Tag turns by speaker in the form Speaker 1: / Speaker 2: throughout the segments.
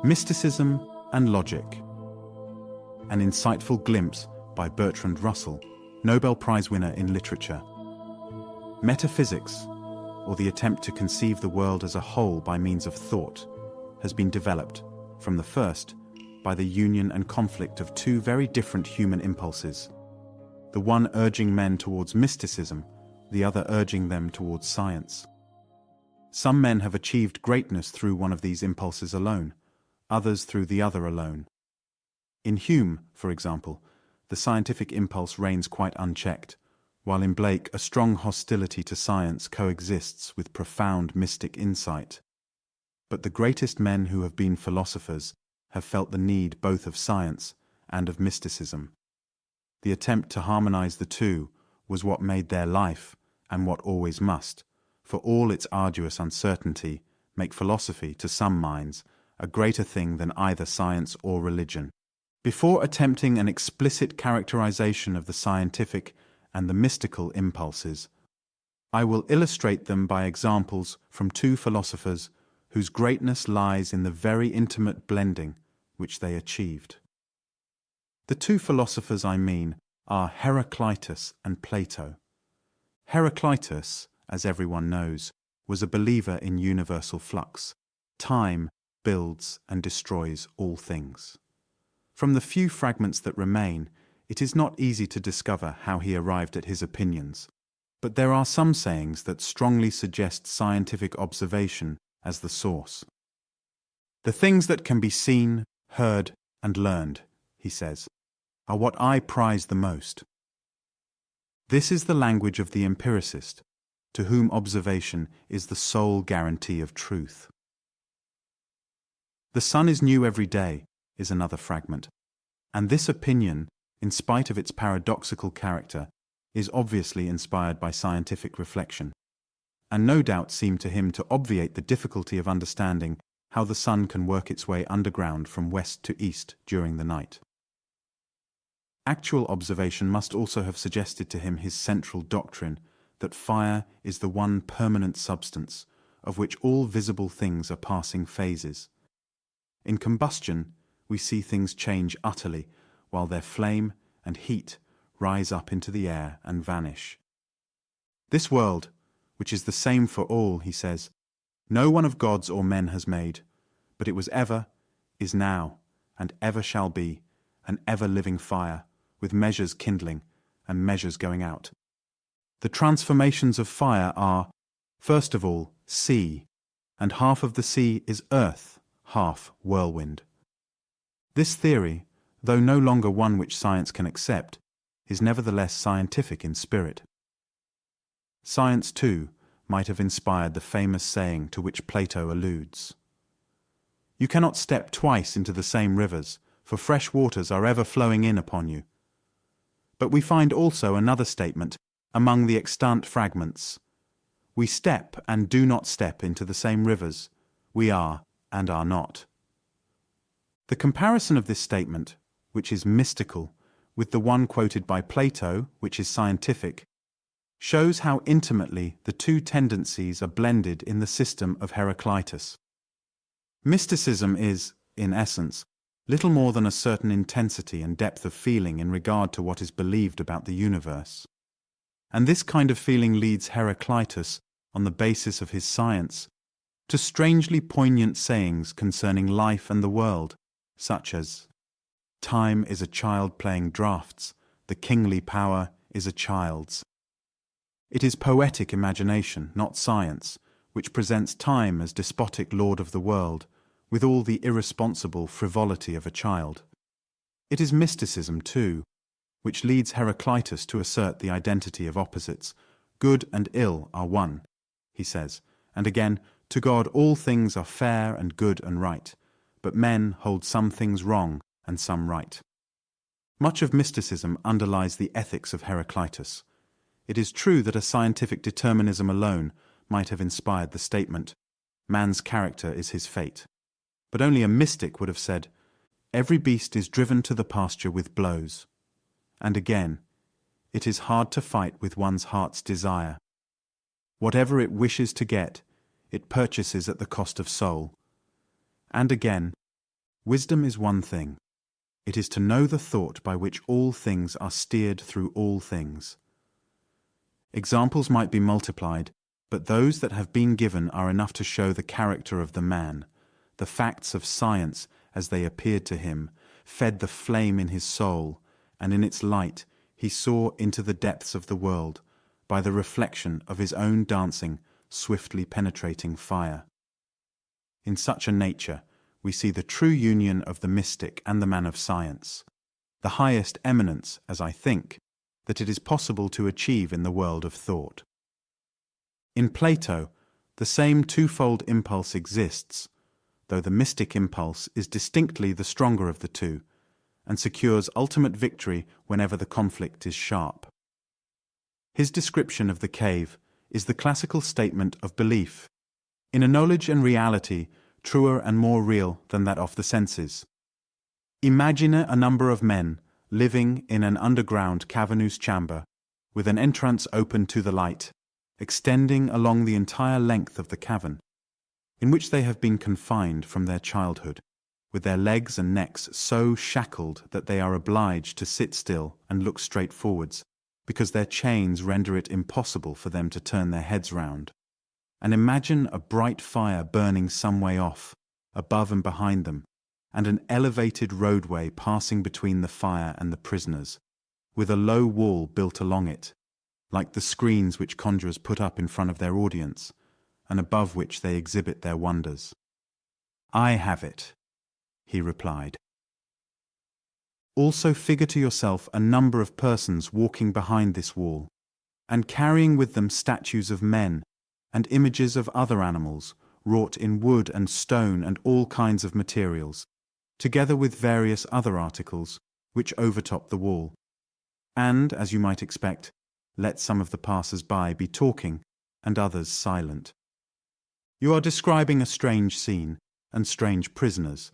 Speaker 1: Mysticism and Logic. An insightful glimpse by Bertrand Russell, Nobel Prize winner in literature. Metaphysics, or the attempt to conceive the world as a whole by means of thought, has been developed, from the first, by the union and conflict of two very different human impulses, the one urging men towards mysticism, the other urging them towards science. Some men have achieved greatness through one of these impulses alone, others through the other alone. In Hume, for example, the scientific impulse reigns quite unchecked, while in Blake a strong hostility to science coexists with profound mystic insight. But the greatest men who have been philosophers have felt the need both of science and of mysticism. The attempt to harmonize the two was what made their life, and what always must, for all its arduous uncertainty, make philosophy, to some minds, a greater thing than either science or religion. Before attempting an explicit characterization of the scientific and the mystical impulses, I will illustrate them by examples from two philosophers whose greatness lies in the very intimate blending which they achieved. The two philosophers I mean are Heraclitus and Plato. Heraclitus, as everyone knows, was a believer in universal flux. Time builds and destroys all things. From the few fragments that remain, it is not easy to discover how he arrived at his opinions, but there are some sayings that strongly suggest scientific observation as the source. The things that can be seen, heard, and learned, he says, are what I prize the most. This is the language of the empiricist, to whom observation is the sole guarantee of truth. The sun is new every day, is another fragment, and this opinion, in spite of its paradoxical character, is obviously inspired by scientific reflection, and no doubt seemed to him to obviate the difficulty of understanding how the sun can work its way underground from west to east during the night. Actual observation must also have suggested to him his central doctrine that fire is the one permanent substance of which all visible things are passing phases. In combustion, we see things change utterly, while their flame and heat rise up into the air and vanish. This world, which is the same for all, he says, no one of gods or men has made, but it was ever, is now, and ever shall be, an ever-living fire, with measures kindling and measures going out. The transformations of fire are, first of all, sea, and half of the sea is earth, half whirlwind. This theory, though no longer one which science can accept, is nevertheless scientific in spirit. Science, too, might have inspired the famous saying to which Plato alludes. You cannot step twice into the same rivers, for fresh waters are ever flowing in upon you. But we find also another statement among the extant fragments. We step and do not step into the same rivers. We are and are not. The comparison of this statement, which is mystical, with the one quoted by Plato, which is scientific, shows how intimately the two tendencies are blended in the system of Heraclitus. Mysticism is, in essence, little more than a certain intensity and depth of feeling in regard to what is believed about the universe. And this kind of feeling leads Heraclitus, on the basis of his science, to strangely poignant sayings concerning life and the world, such as, time is a child playing draughts, the kingly power is a child's. It is poetic imagination, not science, which presents time as despotic lord of the world, with all the irresponsible frivolity of a child. It is mysticism, too, which leads Heraclitus to assert the identity of opposites. Good and ill are one, he says, and again, to God all things are fair and good and right, but men hold some things wrong and some right. Much of mysticism underlies the ethics of Heraclitus. It is true that a scientific determinism alone might have inspired the statement, man's character is his fate. But only a mystic would have said, every beast is driven to the pasture with blows. And again, it is hard to fight with one's heart's desire. Whatever it wishes to get, it purchases at the cost of soul. And again, Wisdom is one thing. It is to know the thought by which all things are steered through all things. Examples might be multiplied, but those that have been given are enough to show the character of the man. The facts of science, as they appeared to him, fed the flame in his soul, and in its light he saw into the depths of the world, by the reflection of his own dancing, swiftly penetrating fire. In such a nature, we see the true union of the mystic and the man of science, the highest eminence, as I think, that it is possible to achieve in the world of thought. In Plato, the same twofold impulse exists, though the mystic impulse is distinctly the stronger of the two, and secures ultimate victory whenever the conflict is sharp. His description of the cave is the classical statement of belief in a knowledge and reality truer and more real than that of the senses. Imagine a number of men living in an underground cavernous chamber, with an entrance open to the light, extending along the entire length of the cavern, in which they have been confined from their childhood, with their legs and necks so shackled that they are obliged to sit still and look straight forwards, because their chains render it impossible for them to turn their heads round. And imagine a bright fire burning some way off, above and behind them, and an elevated roadway passing between the fire and the prisoners, with a low wall built along it, like the screens which conjurers put up in front of their audience, and above which they exhibit their wonders. "I have it," he replied. Also figure to yourself a number of persons walking behind this wall, and carrying with them statues of men, and images of other animals, wrought in wood and stone and all kinds of materials, together with various other articles, which overtop the wall. And, as you might expect, let some of the passers-by be talking, and others silent. You are describing a strange scene, and strange prisoners.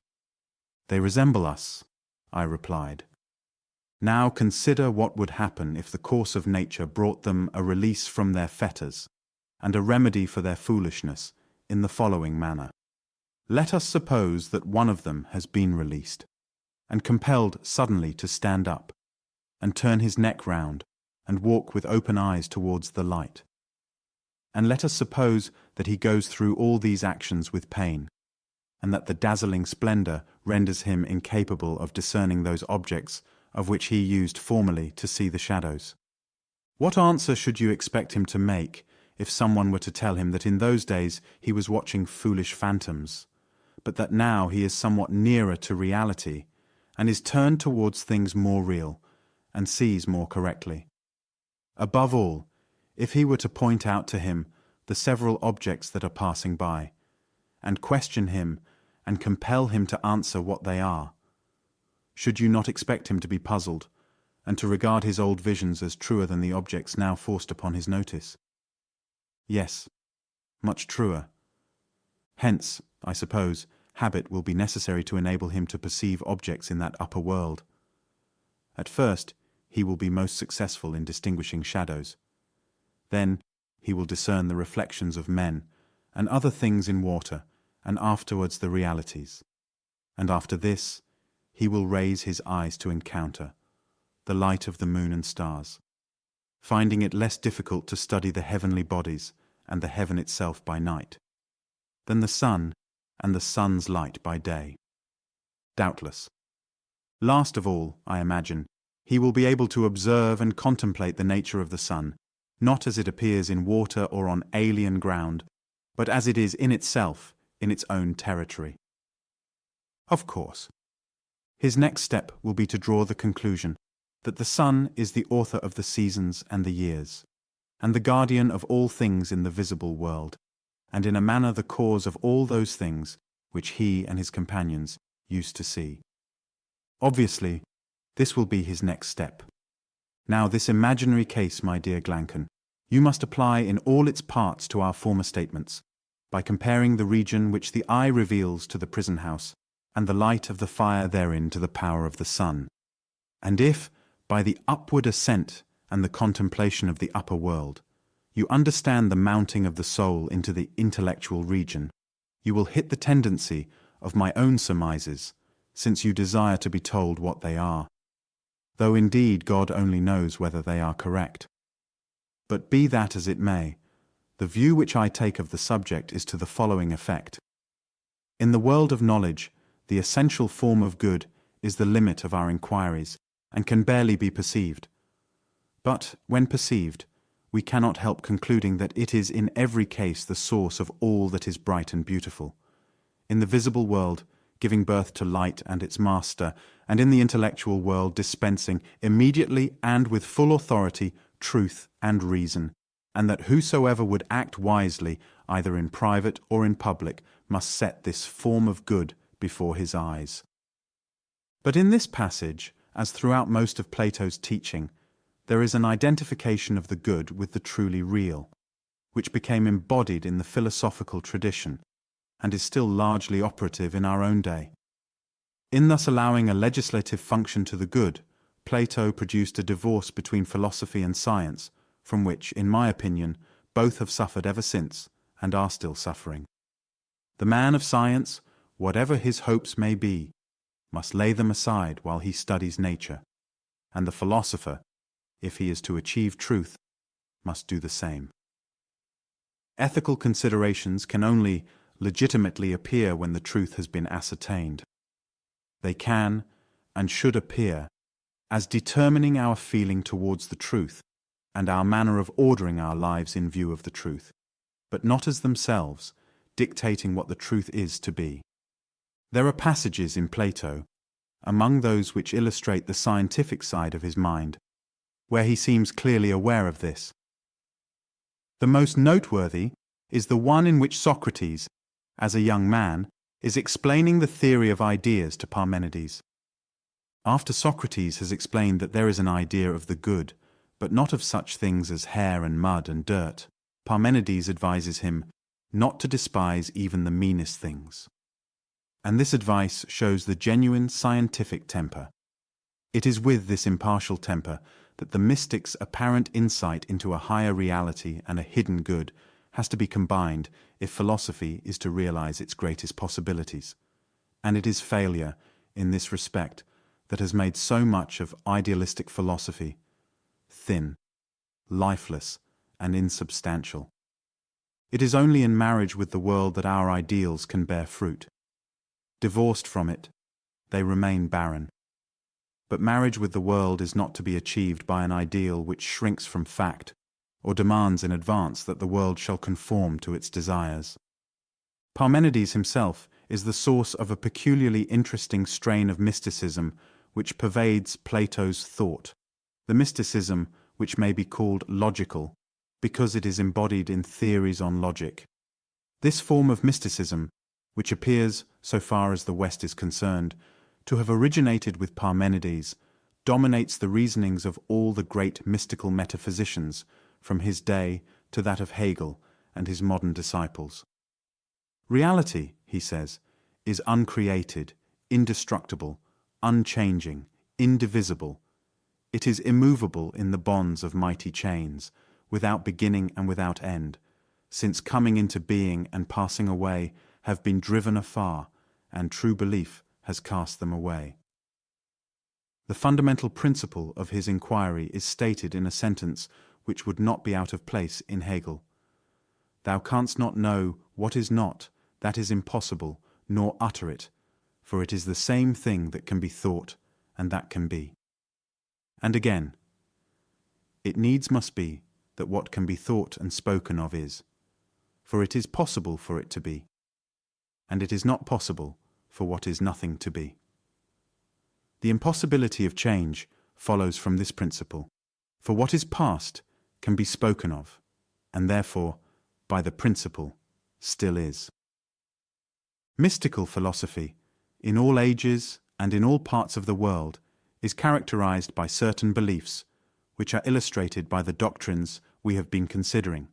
Speaker 1: They resemble us, I replied. Now consider what would happen if the course of nature brought them a release from their fetters, and a remedy for their foolishness, in the following manner. Let us suppose that one of them has been released, and compelled suddenly to stand up, and turn his neck round, and walk with open eyes towards the light. And let us suppose that he goes through all these actions with pain, and that the dazzling splendor renders him incapable of discerning those objects of which he used formerly to see the shadows. What answer should you expect him to make if someone were to tell him that in those days he was watching foolish phantoms, but that now he is somewhat nearer to reality, and is turned towards things more real, and sees more correctly? Above all, if he were to point out to him the several objects that are passing by, and question him and compel him to answer what they are, should you not expect him to be puzzled, and to regard his old visions as truer than the objects now forced upon his notice? Yes, much truer. Hence, I suppose, habit will be necessary to enable him to perceive objects in that upper world. At first, he will be most successful in distinguishing shadows. Then he will discern the reflections of men and other things in water, and afterwards the realities. And after this, he will raise his eyes to encounter the light of the moon and stars, finding it less difficult to study the heavenly bodies and the heaven itself by night than the sun and the sun's light by day. Doubtless. Last of all, I imagine, he will be able to observe and contemplate the nature of the sun, not as it appears in water or on alien ground, but as it is in itself, in its own territory. Of course. His next step will be to draw the conclusion that the sun is the author of the seasons and the years, and the guardian of all things in the visible world, and in a manner the cause of all those things which he and his companions used to see. Obviously, this will be his next step. Now this imaginary case, my dear Glanken, you must apply in all its parts to our former statements, by comparing the region which the eye reveals to the prison house, and the light of the fire therein to the power of the sun. And if, by the upward ascent and the contemplation of the upper world, you understand the mounting of the soul into the intellectual region, you will hit the tendency of my own surmises, since you desire to be told what they are, though indeed God only knows whether they are correct. But be that as it may, the view which I take of the subject is to the following effect. In the world of knowledge, the essential form of good is the limit of our inquiries, and can barely be perceived. But, when perceived, we cannot help concluding that it is in every case the source of all that is bright and beautiful. In the visible world, giving birth to light and its master, and in the intellectual world dispensing immediately and with full authority truth and reason, and that whosoever would act wisely, either in private or in public, must set this form of good before his eyes. But in this passage, as throughout most of Plato's teaching, there is an identification of the good with the truly real, which became embodied in the philosophical tradition, and is still largely operative in our own day. In thus allowing a legislative function to the good, Plato produced a divorce between philosophy and science, from which, in my opinion, both have suffered ever since, and are still suffering. The man of science, whatever his hopes may be, must lay them aside while he studies nature, and the philosopher, if he is to achieve truth, must do the same. Ethical considerations can only legitimately appear when the truth has been ascertained. They can, and should appear, as determining our feeling towards the truth, and our manner of ordering our lives in view of the truth, but not as themselves dictating what the truth is to be. There are passages in Plato, among those which illustrate the scientific side of his mind, where he seems clearly aware of this. The most noteworthy is the one in which Socrates, as a young man, is explaining the theory of ideas to Parmenides. After Socrates has explained that there is an idea of the good, but not of such things as hair and mud and dirt, Parmenides advises him not to despise even the meanest things. And this advice shows the genuine scientific temper. It is with this impartial temper that the mystic's apparent insight into a higher reality and a hidden good has to be combined if philosophy is to realize its greatest possibilities. And it is failure, in this respect, that has made so much of idealistic philosophy thin, lifeless, and insubstantial. It is only in marriage with the world that our ideals can bear fruit. Divorced from it, they remain barren. But marriage with the world is not to be achieved by an ideal which shrinks from fact, or demands in advance that the world shall conform to its desires. Parmenides himself is the source of a peculiarly interesting strain of mysticism which pervades Plato's thought, the mysticism which may be called logical, because it is embodied in theories on logic. This form of mysticism, which appears, so far as the West is concerned, to have originated with Parmenides, dominates the reasonings of all the great mystical metaphysicians, from his day to that of Hegel and his modern disciples. Reality, he says, is uncreated, indestructible, unchanging, indivisible. It is immovable in the bonds of mighty chains, without beginning and without end, since coming into being and passing away have been driven afar, and true belief has cast them away. The fundamental principle of his inquiry is stated in a sentence which would not be out of place in Hegel. Thou canst not know what is not, that is impossible, nor utter it, for it is the same thing that can be thought and that can be. And again, it needs must be that what can be thought and spoken of is, for it is possible for it to be, and it is not possible for what is nothing to be. The impossibility of change follows from this principle, for what is past can be spoken of, and therefore, by the principle, still is. Mystical philosophy, in all ages and in all parts of the world, is characterized by certain beliefs, which are illustrated by the doctrines we have been considering.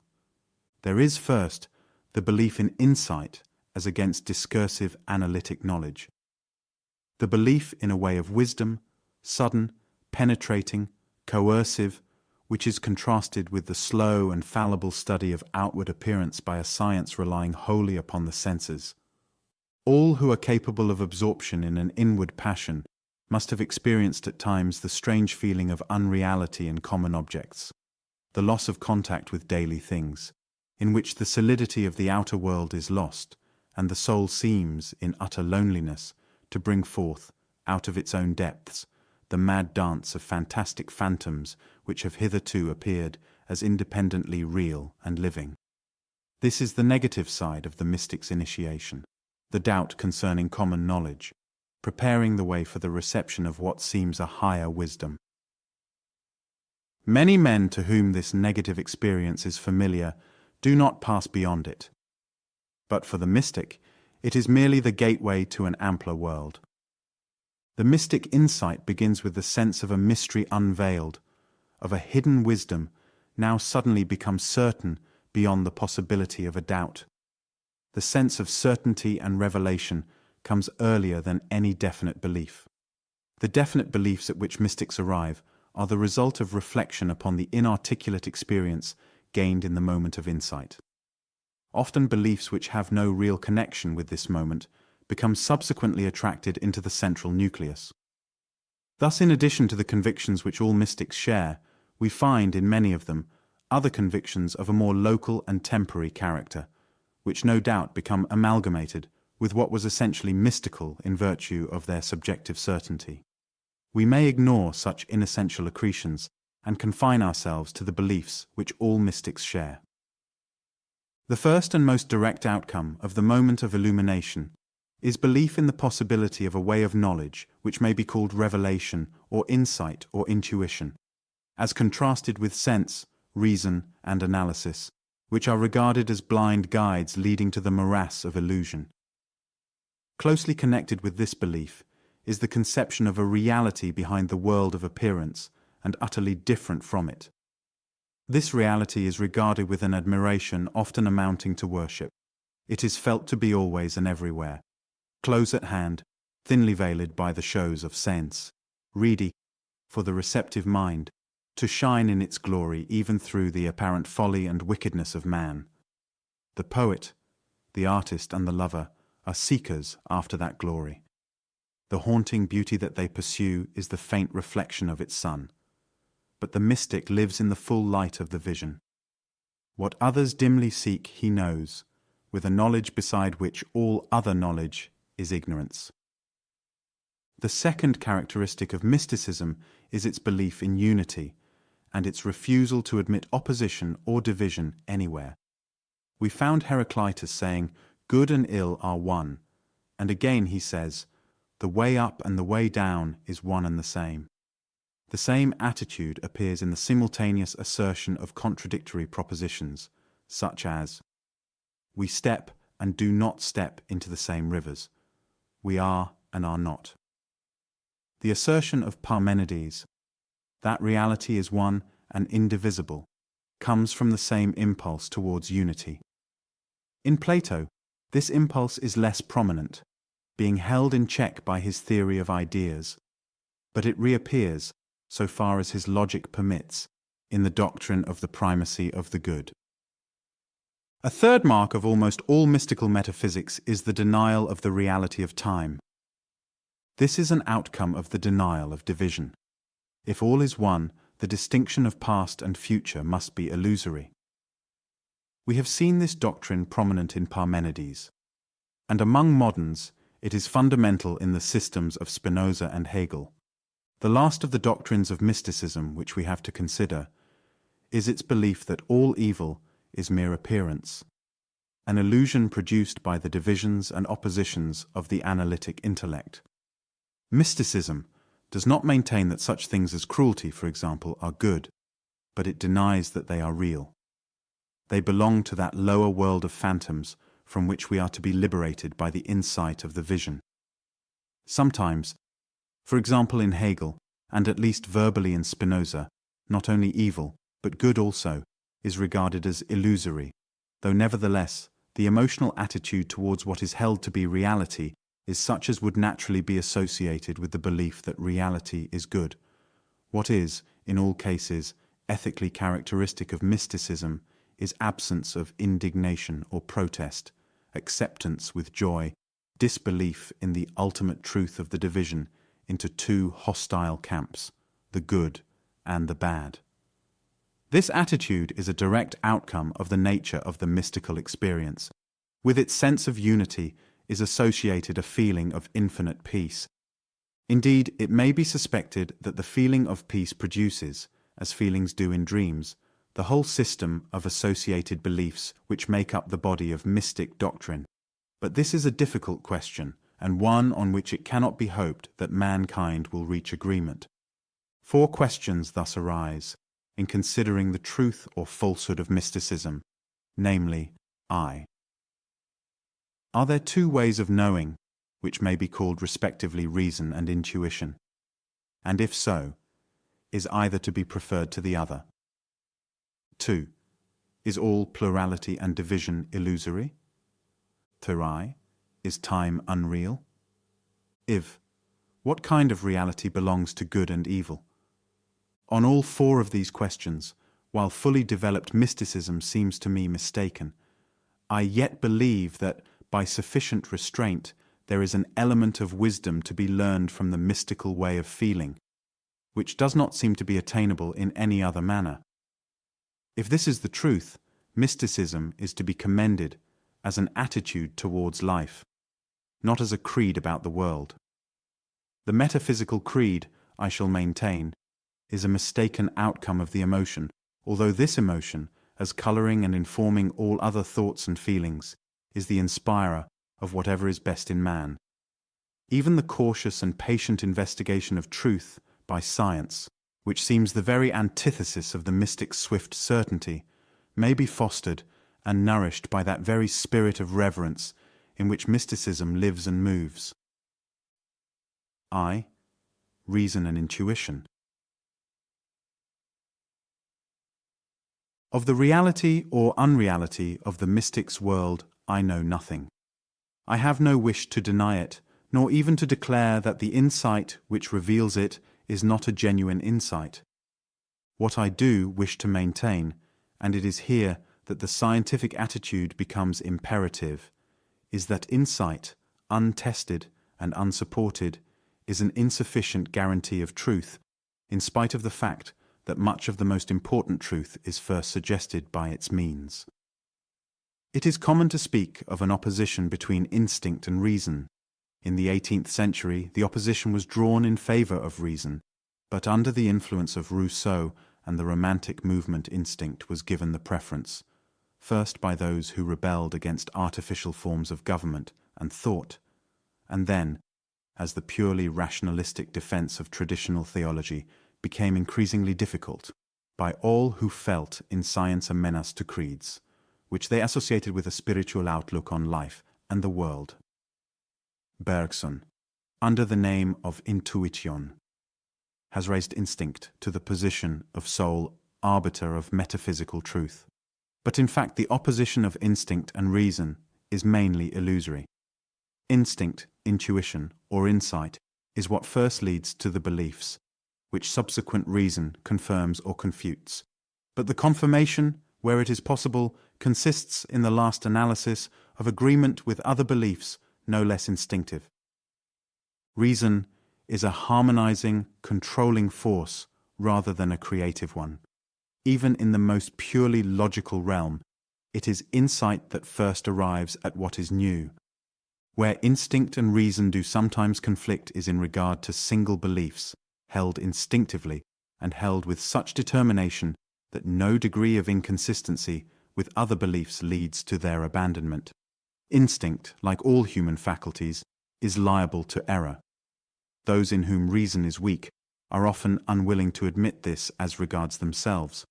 Speaker 1: There is first the belief in insight as against discursive analytic knowledge. The belief in a way of wisdom, sudden, penetrating, coercive, which is contrasted with the slow and fallible study of outward appearance by a science relying wholly upon the senses. All who are capable of absorption in an inward passion must have experienced at times the strange feeling of unreality in common objects, the loss of contact with daily things, in which the solidity of the outer world is lost, and the soul seems, in utter loneliness, to bring forth, out of its own depths, the mad dance of fantastic phantoms which have hitherto appeared as independently real and living. This is the negative side of the mystic's initiation, the doubt concerning common knowledge, preparing the way for the reception of what seems a higher wisdom. Many men to whom this negative experience is familiar do not pass beyond it. But for the mystic, it is merely the gateway to an ampler world. The mystic insight begins with the sense of a mystery unveiled, of a hidden wisdom now suddenly becomes certain beyond the possibility of a doubt. The sense of certainty and revelation comes earlier than any definite belief. The definite beliefs at which mystics arrive are the result of reflection upon the inarticulate experience gained in the moment of insight. Often beliefs which have no real connection with this moment become subsequently attracted into the central nucleus. Thus, in addition to the convictions which all mystics share, we find in many of them other convictions of a more local and temporary character, which no doubt become amalgamated with what was essentially mystical in virtue of their subjective certainty. We may ignore such inessential accretions and confine ourselves to the beliefs which all mystics share. The first and most direct outcome of the moment of illumination is belief in the possibility of a way of knowledge which may be called revelation or insight or intuition, as contrasted with sense, reason, and analysis, which are regarded as blind guides leading to the morass of illusion. Closely connected with this belief is the conception of a reality behind the world of appearance and utterly different from it. This reality is regarded with an admiration often amounting to worship. It is felt to be always and everywhere, close at hand, thinly veiled by the shows of sense, ready, for the receptive mind, to shine in its glory even through the apparent folly and wickedness of man. The poet, the artist, and the lover are seekers after that glory. The haunting beauty that they pursue is the faint reflection of its sun. But the mystic lives in the full light of the vision. What others dimly seek he knows, with a knowledge beside which all other knowledge is ignorance. The second characteristic of mysticism is its belief in unity, and its refusal to admit opposition or division anywhere. We found Heraclitus saying, "Good and ill are one," and again he says, "The way up and the way down is one and the same." The same attitude appears in the simultaneous assertion of contradictory propositions, such as, "We step and do not step into the same rivers. We are and are not." The assertion of Parmenides, that reality is one and indivisible, comes from the same impulse towards unity. In Plato, this impulse is less prominent, being held in check by his theory of ideas, but it reappears, so far as his logic permits, in the doctrine of the primacy of the good. A third mark of almost all mystical metaphysics is the denial of the reality of time. This is an outcome of the denial of division. If all is one, the distinction of past and future must be illusory. We have seen this doctrine prominent in Parmenides, and among moderns it is fundamental in the systems of Spinoza and Hegel. The last of the doctrines of mysticism which we have to consider is its belief that all evil is mere appearance, an illusion produced by the divisions and oppositions of the analytic intellect. Mysticism does not maintain that such things as cruelty, for example, are good, but it denies that they are real. They belong to that lower world of phantoms from which we are to be liberated by the insight of the vision. Sometimes, for example in Hegel, and at least verbally in Spinoza, not only evil, but good also, is regarded as illusory, though nevertheless the emotional attitude towards what is held to be reality is such as would naturally be associated with the belief that reality is good. What is, in all cases, ethically characteristic of mysticism is absence of indignation or protest, acceptance with joy, disbelief in the ultimate truth of the division into two hostile camps, the good and the bad. This attitude is a direct outcome of the nature of the mystical experience. With its sense of unity is associated a feeling of infinite peace. Indeed, it may be suspected that the feeling of peace produces, as feelings do in dreams, the whole system of associated beliefs which make up the body of mystic doctrine. But this is a difficult question, and one on which it cannot be hoped that mankind will reach agreement. Four questions thus arise in considering the truth or falsehood of mysticism, namely, I. Are there two ways of knowing, which may be called respectively reason and intuition? And if so, is either to be preferred to the other? 2. Is all plurality and division illusory? 3. Is time unreal? If, what kind of reality belongs to good and evil? On all four of these questions, while fully developed mysticism seems to me mistaken, I yet believe that, by sufficient restraint, there is an element of wisdom to be learned from the mystical way of feeling, which does not seem to be attainable in any other manner. If this is the truth, mysticism is to be commended as an attitude towards life, not as a creed about the world. The metaphysical creed, I shall maintain, is a mistaken outcome of the emotion, although this emotion, as colouring and informing all other thoughts and feelings, is the inspirer of whatever is best in man. Even the cautious and patient investigation of truth by science, which seems the very antithesis of the mystic's swift certainty, may be fostered and nourished by that very spirit of reverence in which mysticism lives and moves. I. Reason and intuition. Of the reality or unreality of the mystic's world, I know nothing. I have no wish to deny it, nor even to declare that the insight which reveals it is not a genuine insight. What I do wish to maintain, and it is here that the scientific attitude becomes imperative, is that insight, untested and unsupported, is an insufficient guarantee of truth, in spite of the fact that much of the most important truth is first suggested by its means. It is common to speak of an opposition between instinct and reason. In the 18th century, the opposition was drawn in favour of reason, but under the influence of Rousseau and the Romantic movement, instinct was given the preference, first by those who rebelled against artificial forms of government and thought, and then, as the purely rationalistic defence of traditional theology became increasingly difficult, by all who felt in science a menace to creeds, which they associated with a spiritual outlook on life and the world. Bergson, under the name of intuition, has raised instinct to the position of sole arbiter of metaphysical truth. But in fact the opposition of instinct and reason is mainly illusory. Instinct, intuition, or insight is what first leads to the beliefs, which subsequent reason confirms or confutes. But the confirmation, where it is possible, consists in the last analysis of agreement with other beliefs no less instinctive. Reason is a harmonizing, controlling force rather than a creative one. Even in the most purely logical realm, it is insight that first arrives at what is new. Where instinct and reason do sometimes conflict is in regard to single beliefs, held instinctively and held with such determination that no degree of inconsistency with other beliefs leads to their abandonment. Instinct, like all human faculties, is liable to error. Those in whom reason is weak are often unwilling to admit this as regards themselves,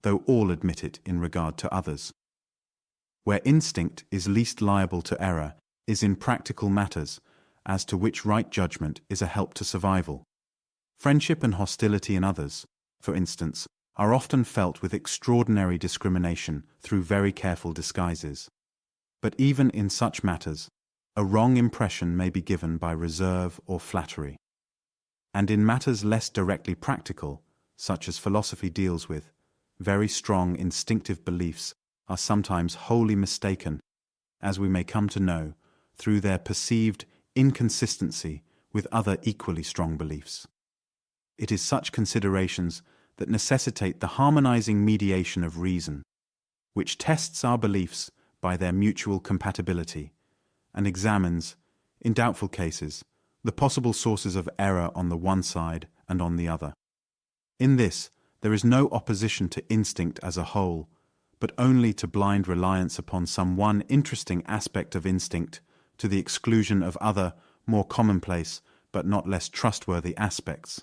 Speaker 1: though all admit it in regard to others. Where instinct is least liable to error is in practical matters, as to which right judgment is a help to survival. Friendship and hostility in others, for instance, are often felt with extraordinary discrimination through very careful disguises. But even in such matters, a wrong impression may be given by reserve or flattery. And in matters less directly practical, such as philosophy deals with, very strong instinctive beliefs are sometimes wholly mistaken, as we may come to know, through their perceived inconsistency with other equally strong beliefs. It is such considerations that necessitate the harmonizing mediation of reason, which tests our beliefs by their mutual compatibility and examines, in doubtful cases, the possible sources of error on the one side and on the other. In this, there is no opposition to instinct as a whole, but only to blind reliance upon some one interesting aspect of instinct to the exclusion of other, more commonplace, but not less trustworthy aspects.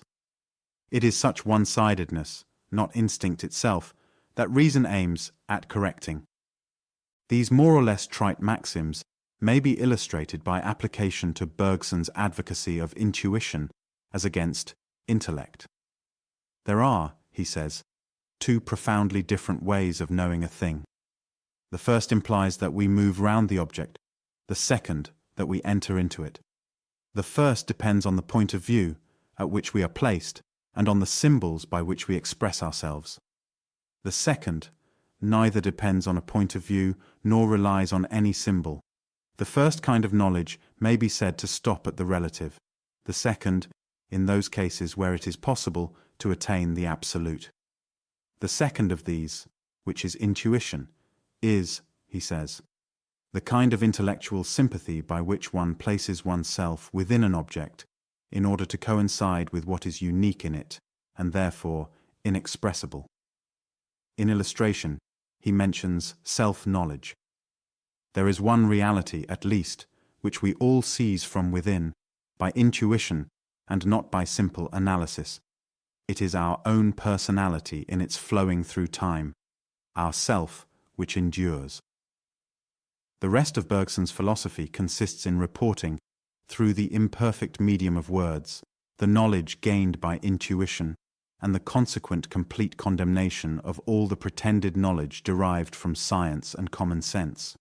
Speaker 1: It is such one-sidedness, not instinct itself, that reason aims at correcting. These more or less trite maxims may be illustrated by application to Bergson's advocacy of intuition as against intellect. There are, he says, two profoundly different ways of knowing a thing. The first implies that we move round the object, the second that we enter into it. The first depends on the point of view at which we are placed and on the symbols by which we express ourselves. The second neither depends on a point of view nor relies on any symbol. The first kind of knowledge may be said to stop at the relative, the second, in those cases where it is possible to attain the absolute. The second of these, which is intuition, is, he says, the kind of intellectual sympathy by which one places oneself within an object in order to coincide with what is unique in it and therefore inexpressible. In illustration, he mentions self-knowledge. There is one reality, at least, which we all seize from within, by intuition and not by simple analysis. It is our own personality in its flowing through time, our self which endures. The rest of Bergson's philosophy consists in reporting, through the imperfect medium of words, the knowledge gained by intuition and the consequent complete condemnation of all the pretended knowledge derived from science and common sense.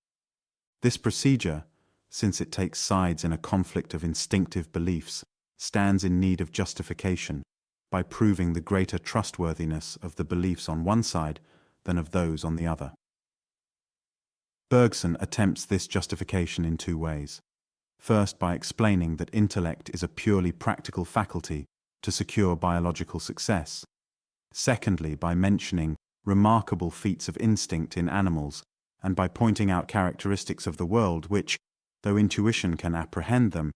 Speaker 1: This procedure, since it takes sides in a conflict of instinctive beliefs, stands in need of justification by proving the greater trustworthiness of the beliefs on one side than of those on the other. Bergson attempts this justification in two ways. First, by explaining that intellect is a purely practical faculty to secure biological success. Secondly, by mentioning remarkable feats of instinct in animals and by pointing out characteristics of the world which, though intuition can apprehend them,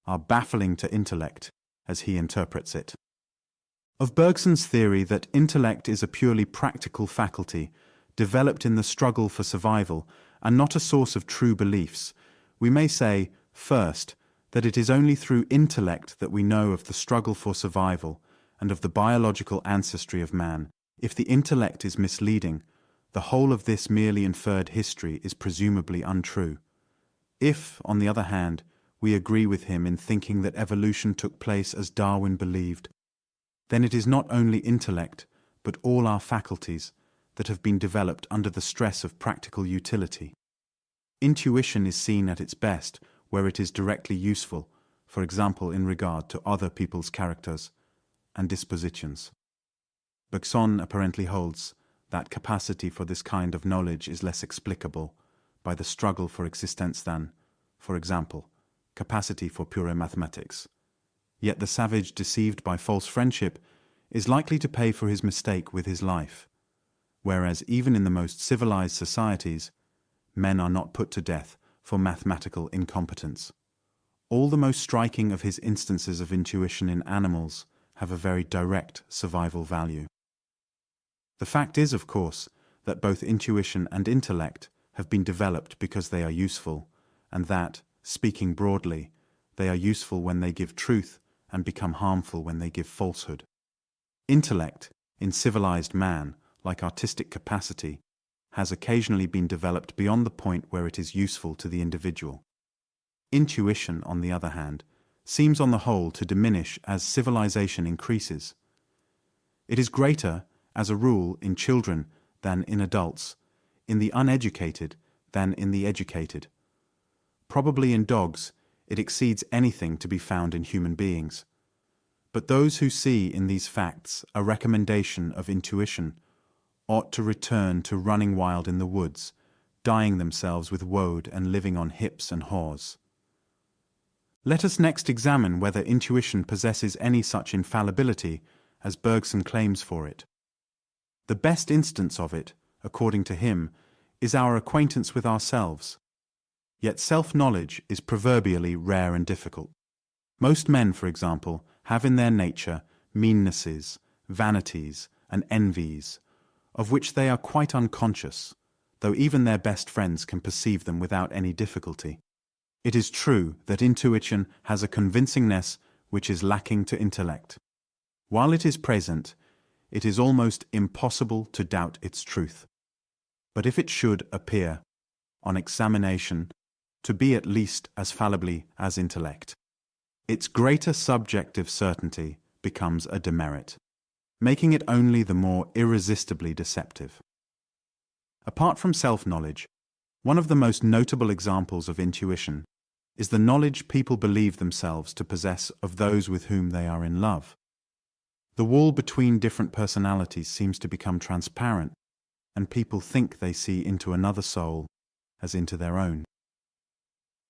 Speaker 1: are baffling to intellect as he interprets it. Of Bergson's theory that intellect is a purely practical faculty developed in the struggle for survival and not a source of true beliefs, we may say, first, that it is only through intellect that we know of the struggle for survival and of the biological ancestry of man. If the intellect is misleading, the whole of this merely inferred history is presumably untrue. If, on the other hand, we agree with him in thinking that evolution took place as Darwin believed, then it is not only intellect, but all our faculties that have been developed under the stress of practical utility. Intuition is seen at its best where it is directly useful, for example in regard to other people's characters and dispositions. Bergson apparently holds that capacity for this kind of knowledge is less explicable by the struggle for existence than, for example, capacity for pure mathematics. Yet the savage deceived by false friendship is likely to pay for his mistake with his life, whereas even in the most civilized societies, men are not put to death for mathematical incompetence. All the most striking of his instances of intuition in animals have a very direct survival value. The fact is, of course, that both intuition and intellect have been developed because they are useful, and that, speaking broadly, they are useful when they give truth and become harmful when they give falsehood. Intellect, in civilized man, like artistic capacity, has occasionally been developed beyond the point where it is useful to the individual. Intuition, on the other hand, seems on the whole to diminish as civilization increases. It is greater, as a rule, in children than in adults, in the uneducated than in the educated. Probably in dogs, it exceeds anything to be found in human beings. But those who see in these facts a recommendation of intuition ought to return to running wild in the woods, dyeing themselves with woad and living on hips and haws. Let us next examine whether intuition possesses any such infallibility as Bergson claims for it. The best instance of it, according to him, is our acquaintance with ourselves. Yet self-knowledge is proverbially rare and difficult. Most men, for example, have in their nature meannesses, vanities, and envies, of which they are quite unconscious, though even their best friends can perceive them without any difficulty. It is true that intuition has a convincingness which is lacking to intellect. While it is present, it is almost impossible to doubt its truth. But if it should appear, on examination, to be at least as fallibly as intellect, its greater subjective certainty becomes a demerit, making it only the more irresistibly deceptive. Apart from self-knowledge, one of the most notable examples of intuition is the knowledge people believe themselves to possess of those with whom they are in love. The wall between different personalities seems to become transparent, and people think they see into another soul as into their own.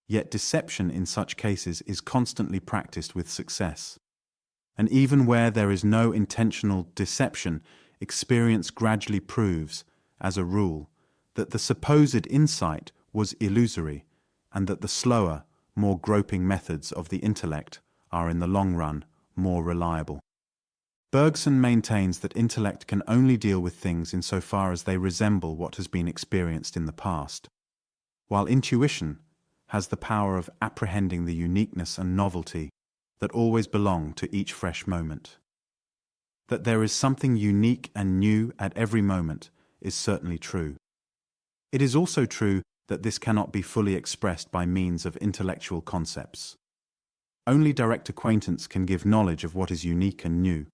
Speaker 1: Yet deception in such cases is constantly practiced with success. And even where there is no intentional deception, experience gradually proves, as a rule, that the supposed insight was illusory, and that the slower, more groping methods of the intellect are in the long run more reliable. Bergson maintains that intellect can only deal with things insofar as they resemble what has been experienced in the past, while intuition has the power of apprehending the uniqueness and novelty that always belong to each fresh moment. That there is something unique and new at every moment is certainly true. It is also true that this cannot be fully expressed by means of intellectual concepts. Only direct acquaintance can give knowledge of what is unique and new.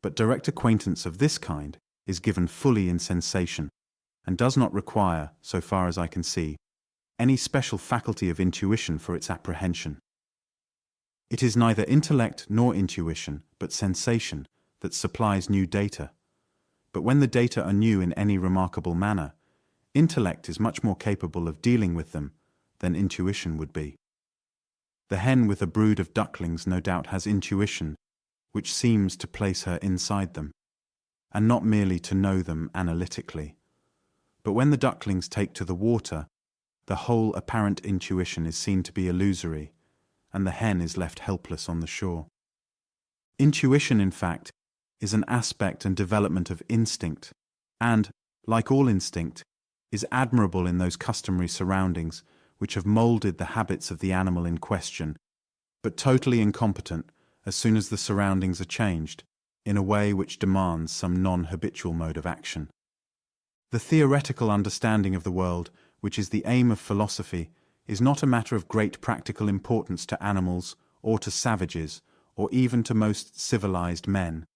Speaker 1: But direct acquaintance of this kind is given fully in sensation, and does not require, so far as I can see, any special faculty of intuition for its apprehension. It is neither intellect nor intuition, but sensation, that supplies new data. But when the data are new in any remarkable manner, intellect is much more capable of dealing with them than intuition would be. The hen with a brood of ducklings no doubt has intuition, which seems to place her inside them, and not merely to know them analytically. But when the ducklings take to the water, the whole apparent intuition is seen to be illusory, and the hen is left helpless on the shore. Intuition, in fact, is an aspect and development of instinct, and, like all instinct, is admirable in those customary surroundings which have moulded the habits of the animal in question, but totally incompetent as soon as the surroundings are changed, in a way which demands some non-habitual mode of action. The theoretical understanding of the world, which is the aim of philosophy, is not a matter of great practical importance to animals, or to savages, or even to most civilized men.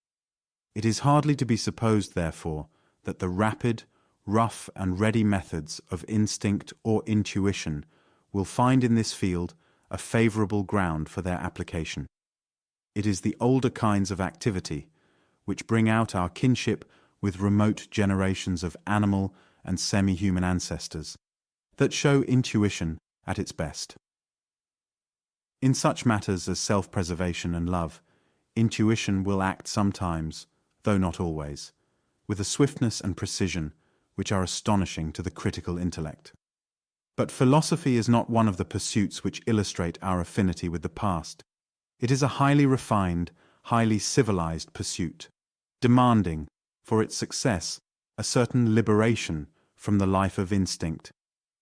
Speaker 1: It is hardly to be supposed, therefore, that the rapid, rough and ready methods of instinct or intuition will find in this field a favorable ground for their application. It is the older kinds of activity, which bring out our kinship with remote generations of animal and semi-human ancestors, that show intuition at its best. In such matters as self-preservation and love, intuition will act sometimes, though not always, with a swiftness and precision which are astonishing to the critical intellect. But philosophy is not one of the pursuits which illustrate our affinity with the past. It is a highly refined, highly civilized pursuit, demanding, for its success, a certain liberation from the life of instinct,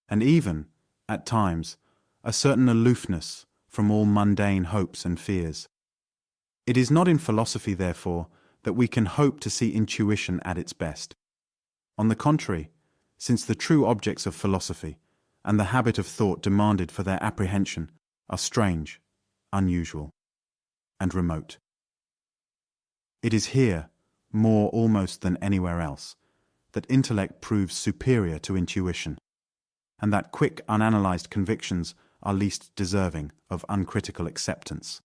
Speaker 1: and even, at times, a certain aloofness from all mundane hopes and fears. It is not in philosophy, therefore, that we can hope to see intuition at its best. On the contrary, since the true objects of philosophy, and the habit of thought demanded for their apprehension, are strange, unusual, and remote. It is here, more almost than anywhere else, that intellect proves superior to intuition, and that quick, unanalyzed convictions are least deserving of uncritical acceptance.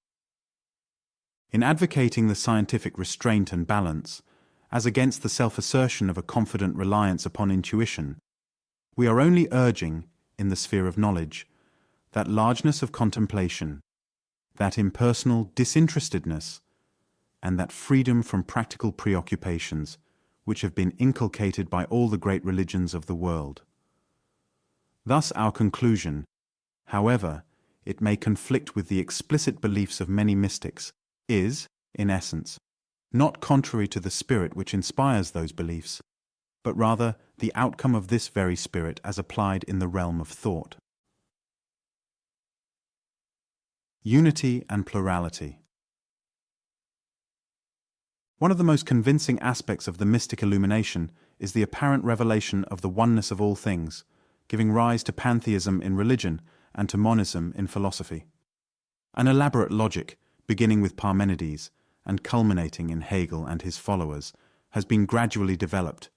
Speaker 1: In advocating the scientific restraint and balance, as against the self-assertion of a confident reliance upon intuition, we are only urging, in the sphere of knowledge, that largeness of contemplation that impersonal disinterestedness, and that freedom from practical preoccupations which have been inculcated by all the great religions of the world. Thus our conclusion, however it may conflict with the explicit beliefs of many mystics, is, in essence, not contrary to the spirit which inspires those beliefs, but rather the outcome of this very spirit as applied in the realm of thought. Unity and plurality. One of the most convincing aspects of the mystic illumination is the apparent revelation of the oneness of all things, giving rise to pantheism in religion and to monism in philosophy. An elaborate logic, beginning with Parmenides and culminating in Hegel and his followers, has been gradually developed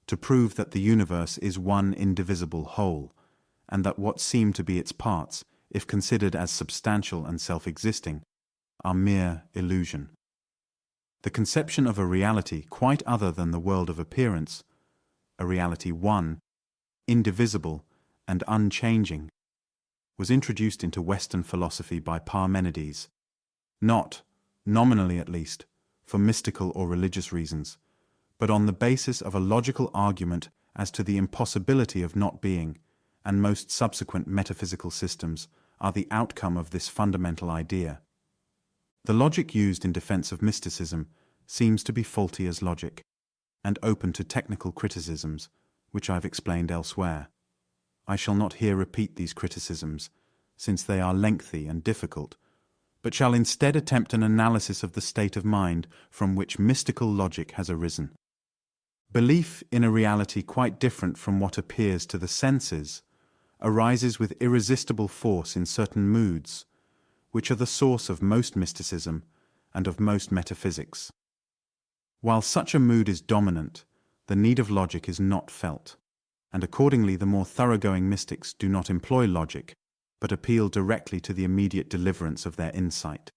Speaker 1: to prove that the universe is one indivisible whole, and that what seem to be its parts, if considered as substantial and self-existing, are mere illusion. The conception of a reality quite other than the world of appearance, a reality one, indivisible and unchanging, was introduced into Western philosophy by Parmenides, not, nominally at least, for mystical or religious reasons, but on the basis of a logical argument as to the impossibility of not being, and most subsequent metaphysical systems are the outcome of this fundamental idea. The logic used in defense of mysticism seems to be faulty as logic, and open to technical criticisms, which I've explained elsewhere. I shall not here repeat these criticisms, since they are lengthy and difficult, but shall instead attempt an analysis of the state of mind from which mystical logic has arisen. Belief in a reality quite different from what appears to the senses arises with irresistible force in certain moods, which are the source of most mysticism and of most metaphysics. While such a mood is dominant, the need of logic is not felt, and accordingly the more thoroughgoing mystics do not employ logic, but appeal directly to the immediate deliverance of their insight.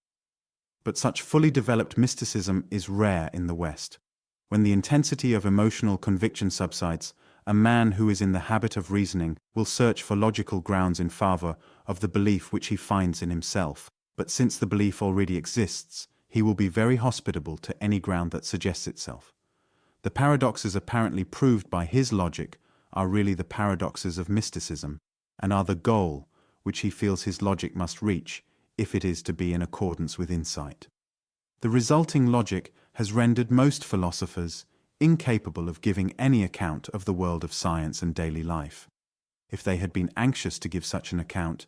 Speaker 1: But such fully developed mysticism is rare in the West. When the intensity of emotional conviction subsides, a man who is in the habit of reasoning will search for logical grounds in favor of the belief which he finds in himself, but since the belief already exists, he will be very hospitable to any ground that suggests itself. The paradoxes apparently proved by his logic are really the paradoxes of mysticism, and are the goal which he feels his logic must reach if it is to be in accordance with insight. The resulting logic has rendered most philosophers incapable of giving any account of the world of science and daily life. If they had been anxious to give such an account,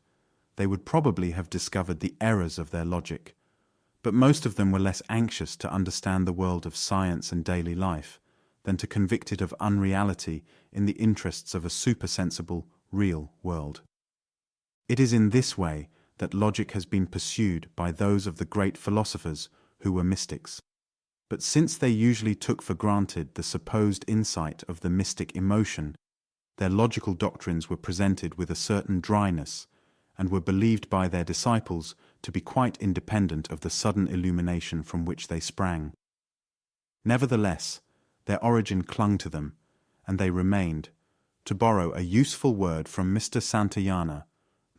Speaker 1: they would probably have discovered the errors of their logic. But most of them were less anxious to understand the world of science and daily life than to convict it of unreality in the interests of a supersensible, real world. It is in this way that logic has been pursued by those of the great philosophers who were mystics. But since they usually took for granted the supposed insight of the mystic emotion, their logical doctrines were presented with a certain dryness, and were believed by their disciples to be quite independent of the sudden illumination from which they sprang. Nevertheless, their origin clung to them, and they remained, to borrow a useful word from Mr. Santayana,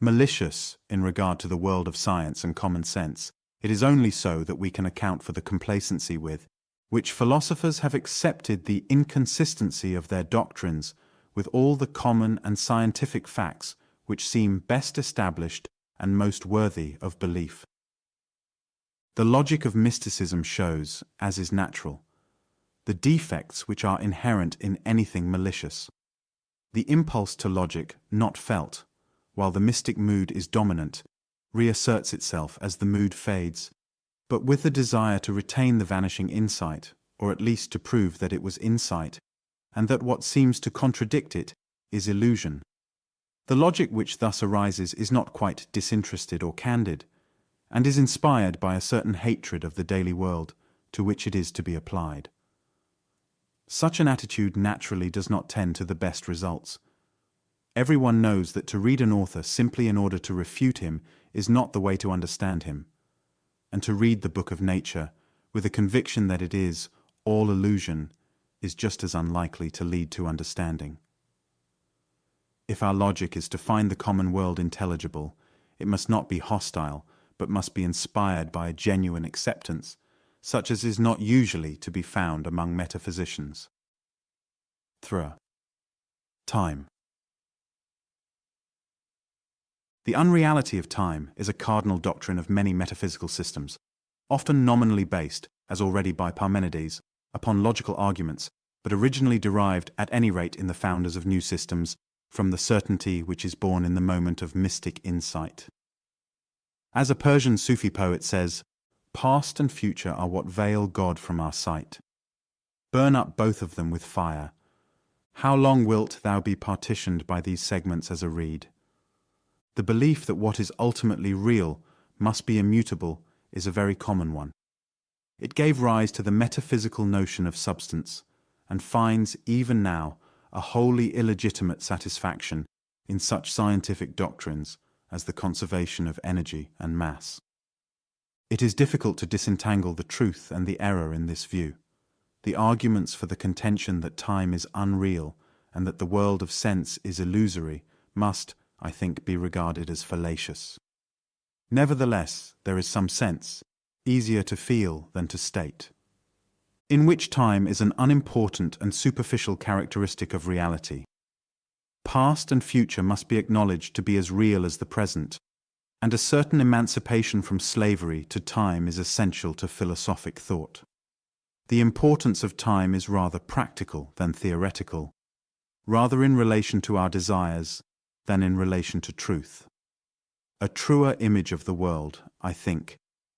Speaker 1: malicious in regard to the world of science and common sense. It is only so that we can account for the complacency with which philosophers have accepted the inconsistency of their doctrines with all the common and scientific facts which seem best established and most worthy of belief. The logic of mysticism shows, as is natural, the defects which are inherent in anything malicious. The impulse to logic, not felt, while the mystic mood is dominant, reasserts itself as the mood fades, but with the desire to retain the vanishing insight, or at least to prove that it was insight, and that what seems to contradict it is illusion. The logic which thus arises is not quite disinterested or candid, and is inspired by a certain hatred of the daily world to which it is to be applied. Such an attitude naturally does not tend to the best results. Everyone knows that to read an author simply in order to refute him is not the way to understand him, and to read the book of nature with a conviction that it is all illusion is just as unlikely to lead to understanding. If our logic is to find the common world intelligible, it must not be hostile, but must be inspired by a genuine acceptance, such as is not usually to be found among metaphysicians. 3. Time. The unreality of time is a cardinal doctrine of many metaphysical systems, often nominally based, as already by Parmenides, upon logical arguments, but originally derived, at any rate in the founders of new systems, from the certainty which is born in the moment of mystic insight. As a Persian Sufi poet says, "Past and future are what veil God from our sight. Burn up both of them with fire. How long wilt thou be partitioned by these segments as a reed?" The belief that what is ultimately real must be immutable is a very common one. It gave rise to the metaphysical notion of substance, and finds, even now, a wholly illegitimate satisfaction in such scientific doctrines as the conservation of energy and mass. It is difficult to disentangle the truth and the error in this view. The arguments for the contention that time is unreal and that the world of sense is illusory must, I think, be regarded as fallacious. Nevertheless, there is some sense, easier to feel than to state, in which time is an unimportant and superficial characteristic of reality. Past and future must be acknowledged to be as real as the present, and a certain emancipation from slavery to time is essential to philosophic thought. The importance of time is rather practical than theoretical, rather in relation to our desires than in relation to truth. A truer image of the world, I think,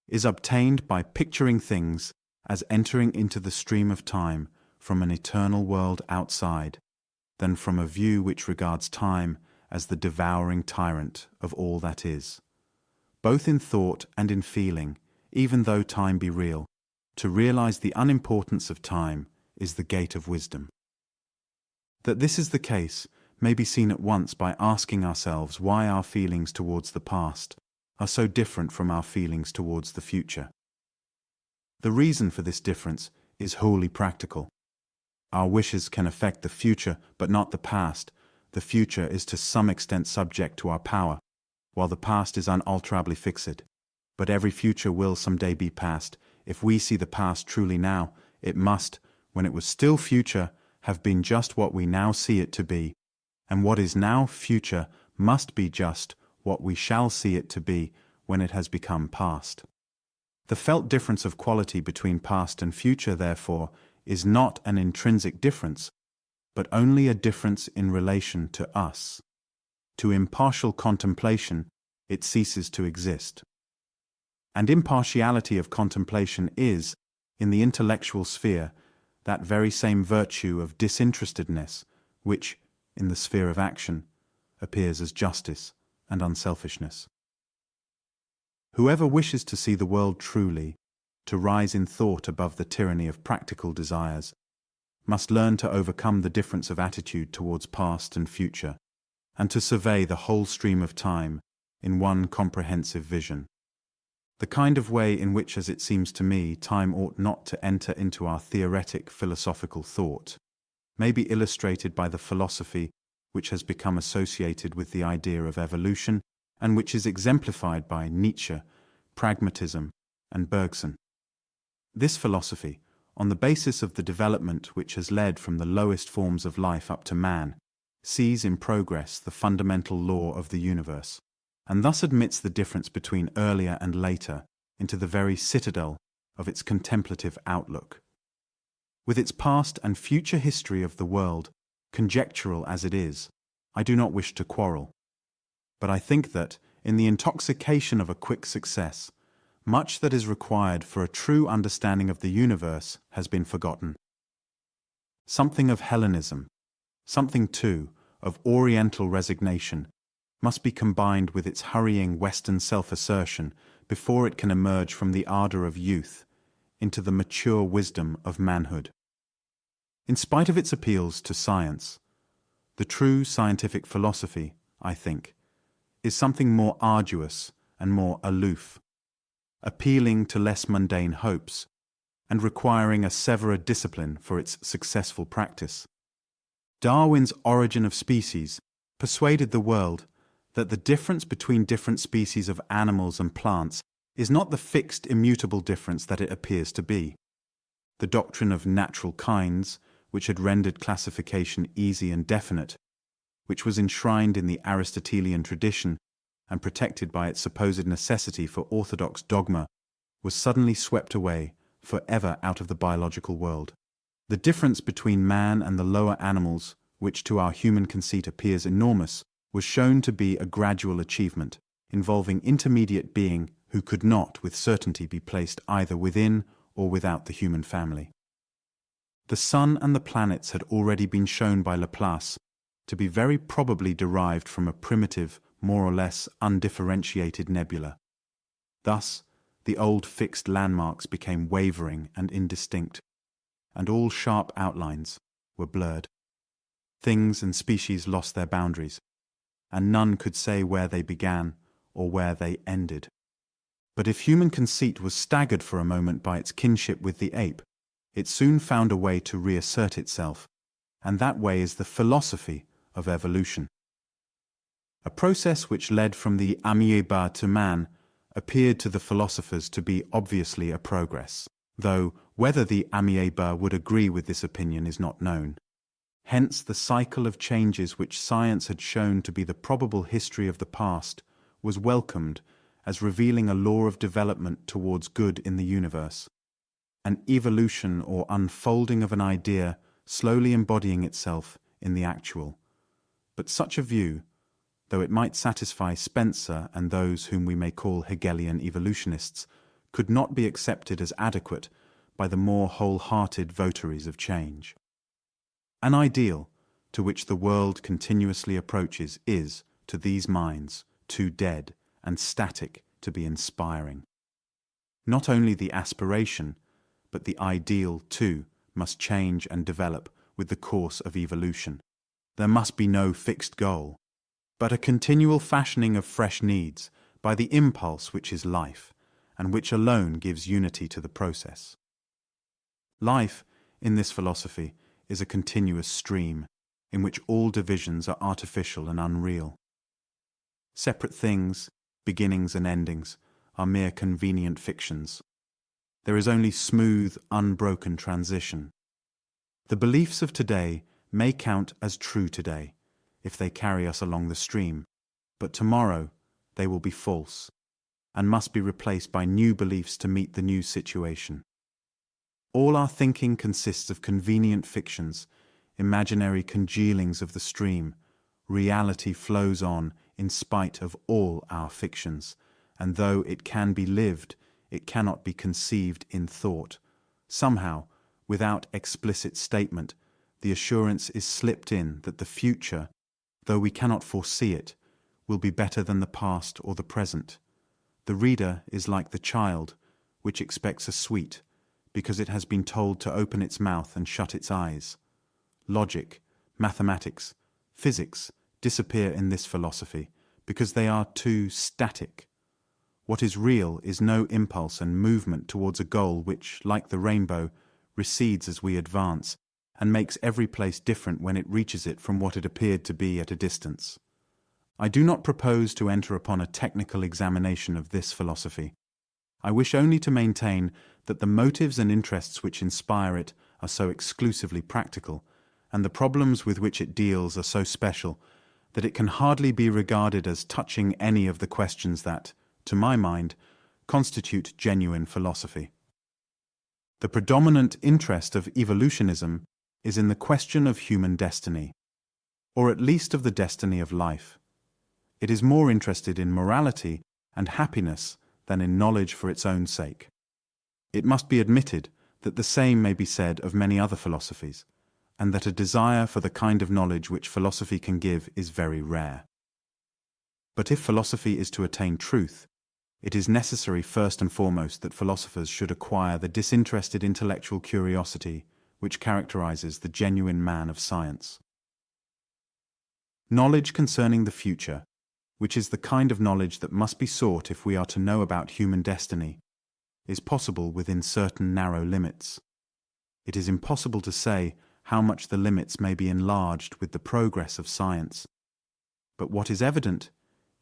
Speaker 1: is obtained by picturing things as entering into the stream of time from an eternal world outside, than from a view which regards time as the devouring tyrant of all that is. Both in thought and in feeling, even though time be real, to realize the unimportance of time is the gate of wisdom. That this is the case may be seen at once by asking ourselves why our feelings towards the past are so different from our feelings towards the future. The reason for this difference is wholly practical. Our wishes can affect the future, but not the past. The future is to some extent subject to our power, while the past is unalterably fixed. But every future will someday be past. If we see the past truly now, it must, when it was still future, have been just what we now see it to be, and what is now future must be just what we shall see it to be when it has become past. The felt difference of quality between past and future, therefore, is not an intrinsic difference, but only a difference in relation to us. To impartial contemplation, it ceases to exist. And impartiality of contemplation is, in the intellectual sphere, that very same virtue of disinterestedness which, in the sphere of action, appears as justice and unselfishness. Whoever wishes to see the world truly, to rise in thought above the tyranny of practical desires, must learn to overcome the difference of attitude towards past and future, and to survey the whole stream of time in one comprehensive vision. The kind of way in which, as it seems to me, time ought not to enter into our theoretic philosophical thought may be illustrated by the philosophy which has become associated with the idea of evolution and which is exemplified by Nietzsche, pragmatism, and Bergson. This philosophy, on the basis of the development which has led from the lowest forms of life up to man, sees in progress the fundamental law of the universe, and thus admits the difference between earlier and later into the very citadel of its contemplative outlook. With its past and future history of the world, conjectural as it is, I do not wish to quarrel. But I think that, in the intoxication of a quick success, much that is required for a true understanding of the universe has been forgotten. Something of Hellenism, something, too, of Oriental resignation, must be combined with its hurrying Western self-assertion before it can emerge from the ardor of youth into the mature wisdom of manhood. In spite of its appeals to science, the true scientific philosophy, I think, is something more arduous and more aloof, appealing to less mundane hopes, and requiring a severer discipline for its successful practice. Darwin's Origin of Species persuaded the world that the difference between different species of animals and plants is not the fixed, immutable difference that it appears to be. The doctrine of natural kinds, which had rendered classification easy and definite, which was enshrined in the Aristotelian tradition and protected by its supposed necessity for orthodox dogma, was suddenly swept away forever out of the biological world. The difference between man and the lower animals, which to our human conceit appears enormous, was shown to be a gradual achievement, involving intermediate being who could not with certainty be placed either within or without the human family. The sun and the planets had already been shown by Laplace to be very probably derived from a primitive, more or less undifferentiated nebula. Thus, the old fixed landmarks became wavering and indistinct, and all sharp outlines were blurred. Things and species lost their boundaries, and none could say where they began or where they ended. But if human conceit was staggered for a moment by its kinship with the ape, it soon found a way to reassert itself, and that way is the philosophy of evolution. A process which led from the amoeba to man appeared to the philosophers to be obviously a progress, though whether the amoeba would agree with this opinion is not known. Hence the cycle of changes which science had shown to be the probable history of the past was welcomed as revealing a law of development towards good in the universe, an evolution or unfolding of an idea slowly embodying itself in the actual. But such a view, though it might satisfy Spencer and those whom we may call Hegelian evolutionists, could not be accepted as adequate by the more whole-hearted votaries of change. An ideal to which the world continuously approaches is, to these minds, too dead and static to be inspiring. Not only the aspiration, but the ideal, too, must change and develop with the course of evolution. There must be no fixed goal, but a continual fashioning of fresh needs by the impulse which is life, and which alone gives unity to the process. Life, in this philosophy, is a continuous stream, in which all divisions are artificial and unreal. Separate things, beginnings and endings, are mere convenient fictions. There is only smooth, unbroken transition. The beliefs of today may count as true today, if they carry us along the stream, but tomorrow they will be false, and must be replaced by new beliefs to meet the new situation. All our thinking consists of convenient fictions, imaginary congealings of the stream. Reality flows on in spite of all our fictions, and though it can be lived, it cannot be conceived in thought. Somehow, without explicit statement, the assurance is slipped in that the future, though we cannot foresee it, will be better than the past or the present. The reader is like the child, which expects a sweet, because it has been told to open its mouth and shut its eyes. Logic, mathematics, physics disappear in this philosophy, because they are too static. What is real is no impulse and movement towards a goal which, like the rainbow, recedes as we advance, and makes every place different when it reaches it from what it appeared to be at a distance. I do not propose to enter upon a technical examination of this philosophy. I wish only to maintain that the motives and interests which inspire it are so exclusively practical, and the problems with which it deals are so special, that it can hardly be regarded as touching any of the questions that, to my mind, constitute genuine philosophy. The predominant interest of evolutionism is in the question of human destiny, or at least of the destiny of life. It is more interested in morality and happiness than in knowledge for its own sake. It must be admitted that the same may be said of many other philosophies, and that a desire for the kind of knowledge which philosophy can give is very rare. But if philosophy is to attain truth, it is necessary first and foremost that philosophers should acquire the disinterested intellectual curiosity which characterizes the genuine man of science. Knowledge concerning the future, which is the kind of knowledge that must be sought if we are to know about human destiny, is possible within certain narrow limits. It is impossible to say how much the limits may be enlarged with the progress of science. But what is evident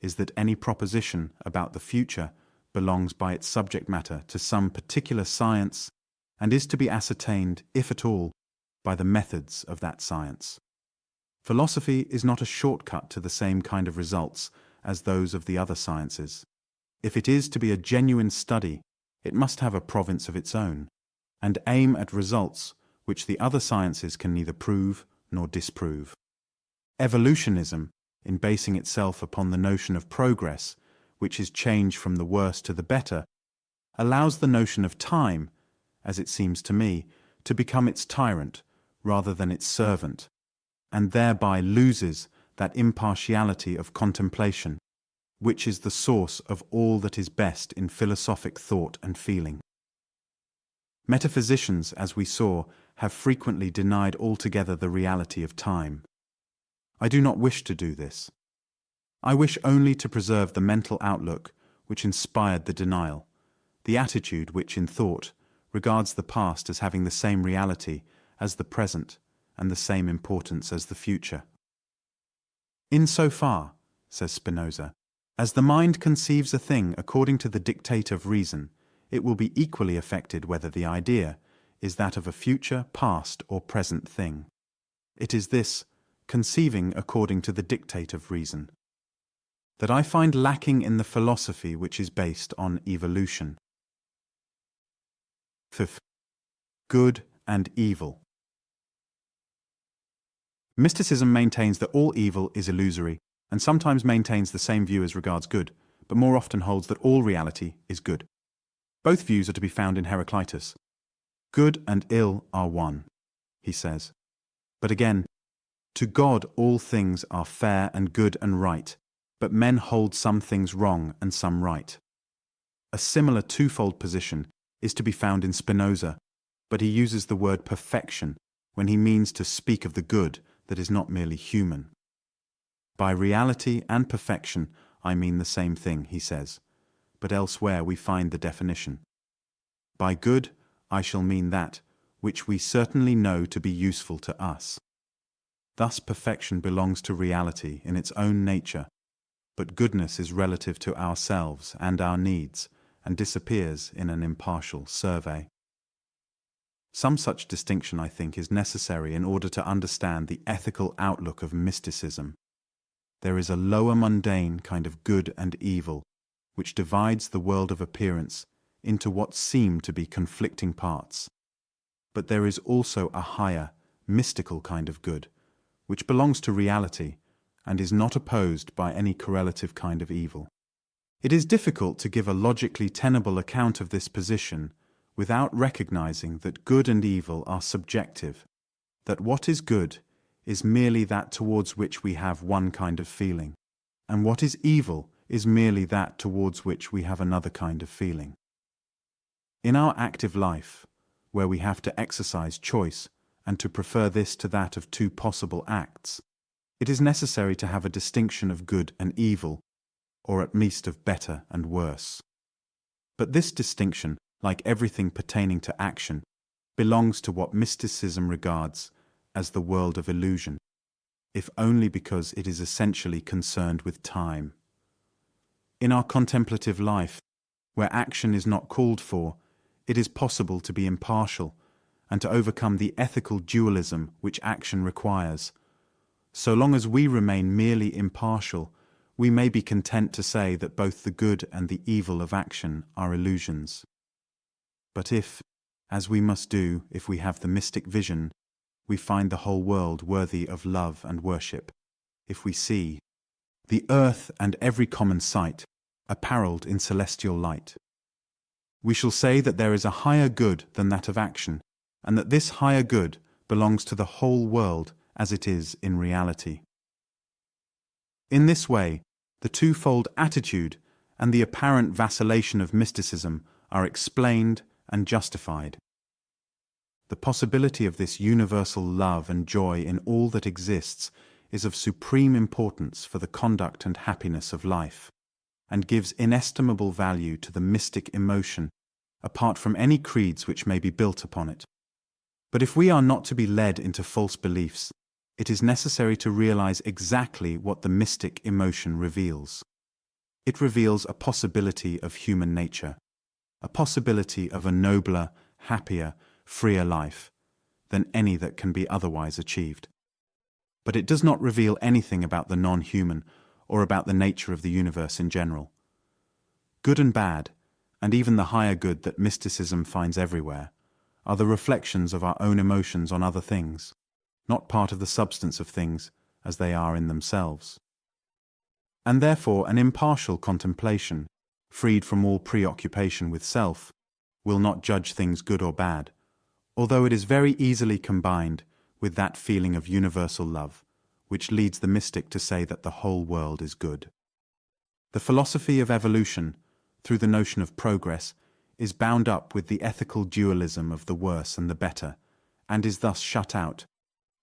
Speaker 1: is that any proposition about the future belongs by its subject matter to some particular science and is to be ascertained, if at all, by the methods of that science. Philosophy is not a shortcut to the same kind of results as those of the other sciences. If it is to be a genuine study, it must have a province of its own, and aim at results which the other sciences can neither prove nor disprove. Evolutionism, in basing itself upon the notion of progress, which is change from the worse to the better, allows the notion of time, as it seems to me, to become its tyrant rather than its servant, and thereby loses that impartiality of contemplation, which is the source of all that is best in philosophic thought and feeling. Metaphysicians, as we saw, have frequently denied altogether the reality of time. I do not wish to do this. I wish only to preserve the mental outlook which inspired the denial, the attitude which, in thought, regards the past as having the same reality as the present and the same importance as the future. In so far, says Spinoza, as the mind conceives a thing according to the dictate of reason, it will be equally affected whether the idea is that of a future, past, or present thing. It is this, conceiving according to the dictate of reason, that I find lacking in the philosophy which is based on evolution. Fifth, good and evil. Mysticism maintains that all evil is illusory, and sometimes maintains the same view as regards good, but more often holds that all reality is good. Both views are to be found in Heraclitus. Good and ill are one, he says. But again, to God all things are fair and good and right, but men hold some things wrong and some right. A similar twofold position is to be found in Spinoza, but he uses the word perfection when he means to speak of the good that is not merely human. By reality and perfection I mean the same thing, he says, but elsewhere we find the definition. By good I shall mean that which we certainly know to be useful to us. Thus perfection belongs to reality in its own nature, but goodness is relative to ourselves and our needs, and disappears in an impartial survey. Some such distinction, I think, is necessary in order to understand the ethical outlook of mysticism. There is a lower mundane kind of good and evil, which divides the world of appearance into what seem to be conflicting parts. But there is also a higher, mystical kind of good, which belongs to reality and is not opposed by any correlative kind of evil. It is difficult to give a logically tenable account of this position without recognizing that good and evil are subjective, that what is good is merely that towards which we have one kind of feeling, and what is evil is merely that towards which we have another kind of feeling. In our active life, where we have to exercise choice and to prefer this to that of two possible acts, it is necessary to have a distinction of good and evil, or at least of better and worse. But this distinction, like everything pertaining to action, belongs to what mysticism regards as the world of illusion, if only because it is essentially concerned with time. In our contemplative life, where action is not called for, it is possible to be impartial and to overcome the ethical dualism which action requires. So long as we remain merely impartial, we may be content to say that both the good and the evil of action are illusions. But if, as we must do if we have the mystic vision, we find the whole world worthy of love and worship, if we see the earth and every common sight apparelled in celestial light, we shall say that there is a higher good than that of action, and that this higher good belongs to the whole world as it is in reality. In this way, the twofold attitude and the apparent vacillation of mysticism are explained and justified. The possibility of this universal love and joy in all that exists is of supreme importance for the conduct and happiness of life, and gives inestimable value to the mystic emotion, apart from any creeds which may be built upon it. But if we are not to be led into false beliefs, it is necessary to realize exactly what the mystic emotion reveals. It reveals a possibility of human nature, a possibility of a nobler, happier, freer life than any that can be otherwise achieved. But it does not reveal anything about the non-human or about the nature of the universe in general. Good and bad, and even the higher good that mysticism finds everywhere, are the reflections of our own emotions on other things, not part of the substance of things as they are in themselves. And therefore an impartial contemplation, freed from all preoccupation with self, will not judge things good or bad, although it is very easily combined with that feeling of universal love, which leads the mystic to say that the whole world is good. The philosophy of evolution, through the notion of progress, is bound up with the ethical dualism of the worse and the better, and is thus shut out,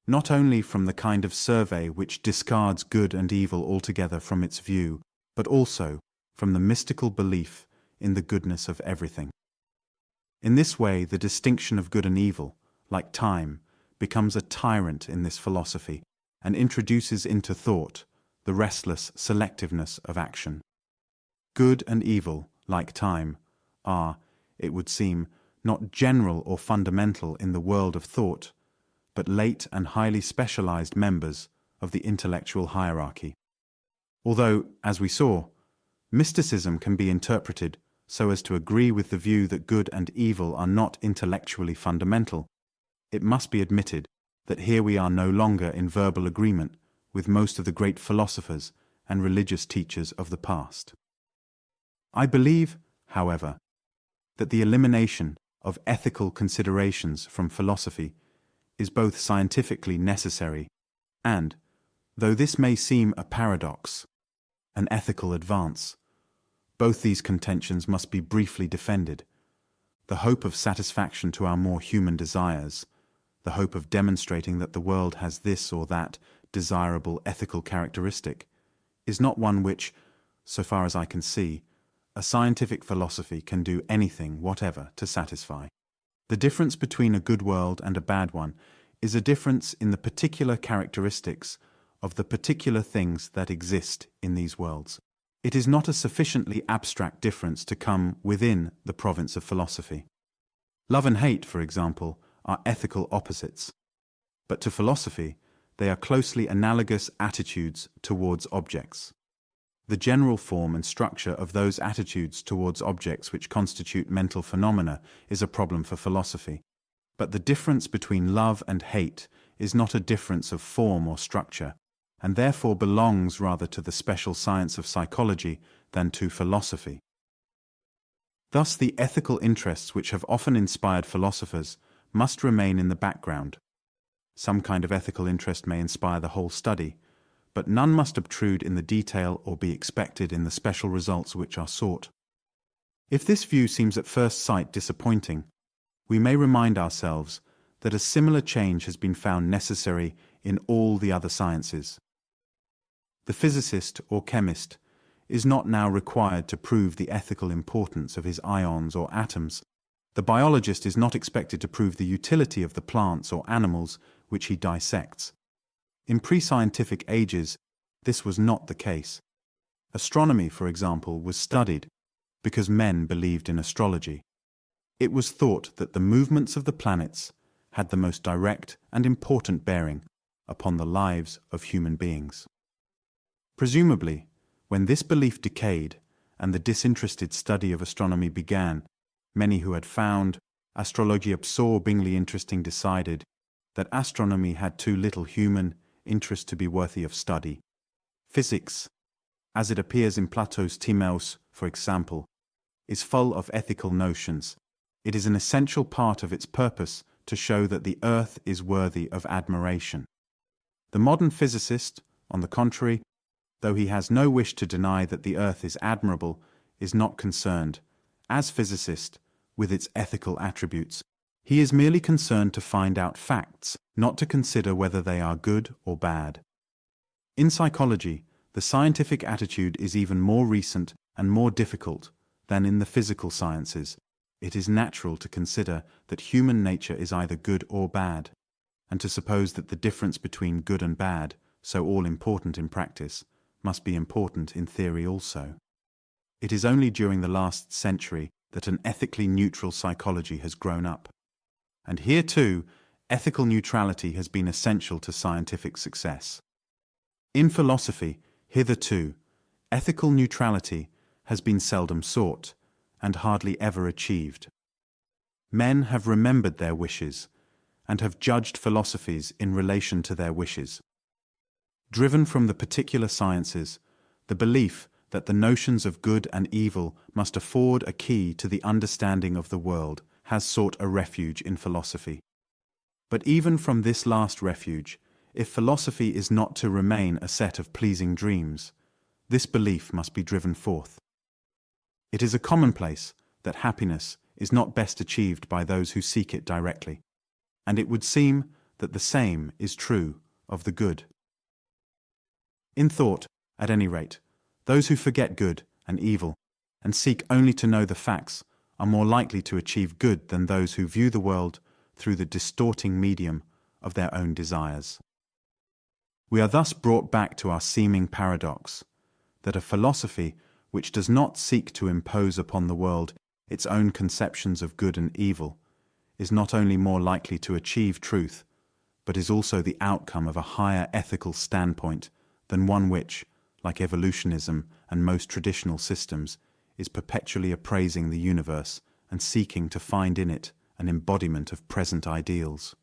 Speaker 1: not only from the kind of survey which discards good and evil altogether from its view, but also from the mystical belief in the goodness of everything. In this way, the distinction of good and evil, like time, becomes a tyrant in this philosophy and introduces into thought the restless selectiveness of action. Good and evil, like time, are, it would seem, not general or fundamental in the world of thought, but late and highly specialized members of the intellectual hierarchy. Although, as we saw, mysticism can be interpreted so as to agree with the view that good and evil are not intellectually fundamental, it must be admitted that here we are no longer in verbal agreement with most of the great philosophers and religious teachers of the past. I believe, however, that the elimination of ethical considerations from philosophy is both scientifically necessary and, though this may seem a paradox, an ethical advance. Both these contentions must be briefly defended. The hope of satisfaction to our more human desires, the hope of demonstrating that the world has this or that desirable ethical characteristic, is not one which, so far as I can see, a scientific philosophy can do anything whatever to satisfy. The difference between a good world and a bad one is a difference in the particular characteristics of the particular things that exist in these worlds. It is not a sufficiently abstract difference to come within the province of philosophy. Love and hate, for example, are ethical opposites, but to philosophy they are closely analogous attitudes towards objects. The general form and structure of those attitudes towards objects which constitute mental phenomena is a problem for philosophy, but the difference between love and hate is not a difference of form or structure, and therefore belongs rather to the special science of psychology than to philosophy. Thus the ethical interests which have often inspired philosophers must remain in the background. Some kind of ethical interest may inspire the whole study, but none must obtrude in the detail or be expected in the special results which are sought. If this view seems at first sight disappointing, we may remind ourselves that a similar change has been found necessary in all the other sciences. The physicist or chemist is not now required to prove the ethical importance of his ions or atoms. The biologist is not expected to prove the utility of the plants or animals which he dissects. In pre-scientific ages, this was not the case. Astronomy, for example, was studied because men believed in astrology. It was thought that the movements of the planets had the most direct and important bearing upon the lives of human beings. Presumably, when this belief decayed and the disinterested study of astronomy began, many who had found astrology absorbingly interesting decided that astronomy had too little human interest to be worthy of study. Physics, as it appears in Plato's Timaeus, for example, is full of ethical notions. It is an essential part of its purpose to show that the earth is worthy of admiration. The modern physicist, on the contrary, though he has no wish to deny that the earth is admirable, is not concerned, as physicist, with its ethical attributes. He is merely concerned to find out facts, not to consider whether they are good or bad. In psychology, the scientific attitude is even more recent and more difficult than in the physical sciences. It is natural to consider that human nature is either good or bad, and to suppose that the difference between good and bad, so all-important in practice, must be important in theory also. It is only during the last century that an ethically neutral psychology has grown up. And here too, ethical neutrality has been essential to scientific success. In philosophy, hitherto, ethical neutrality has been seldom sought and hardly ever achieved. Men have remembered their wishes and have judged philosophies in relation to their wishes. Driven from the particular sciences, the belief that the notions of good and evil must afford a key to the understanding of the world has sought a refuge in philosophy. But even from this last refuge, if philosophy is not to remain a set of pleasing dreams, this belief must be driven forth. It is a commonplace that happiness is not best achieved by those who seek it directly, and it would seem that the same is true of the good. In thought, at any rate, those who forget good and evil and seek only to know the facts are more likely to achieve good than those who view the world through the distorting medium of their own desires. We are thus brought back to our seeming paradox, that a philosophy which does not seek to impose upon the world its own conceptions of good and evil is not only more likely to achieve truth, but is also the outcome of a higher ethical standpoint than one which, like evolutionism and most traditional systems, is perpetually appraising the universe and seeking to find in it an embodiment of present ideals.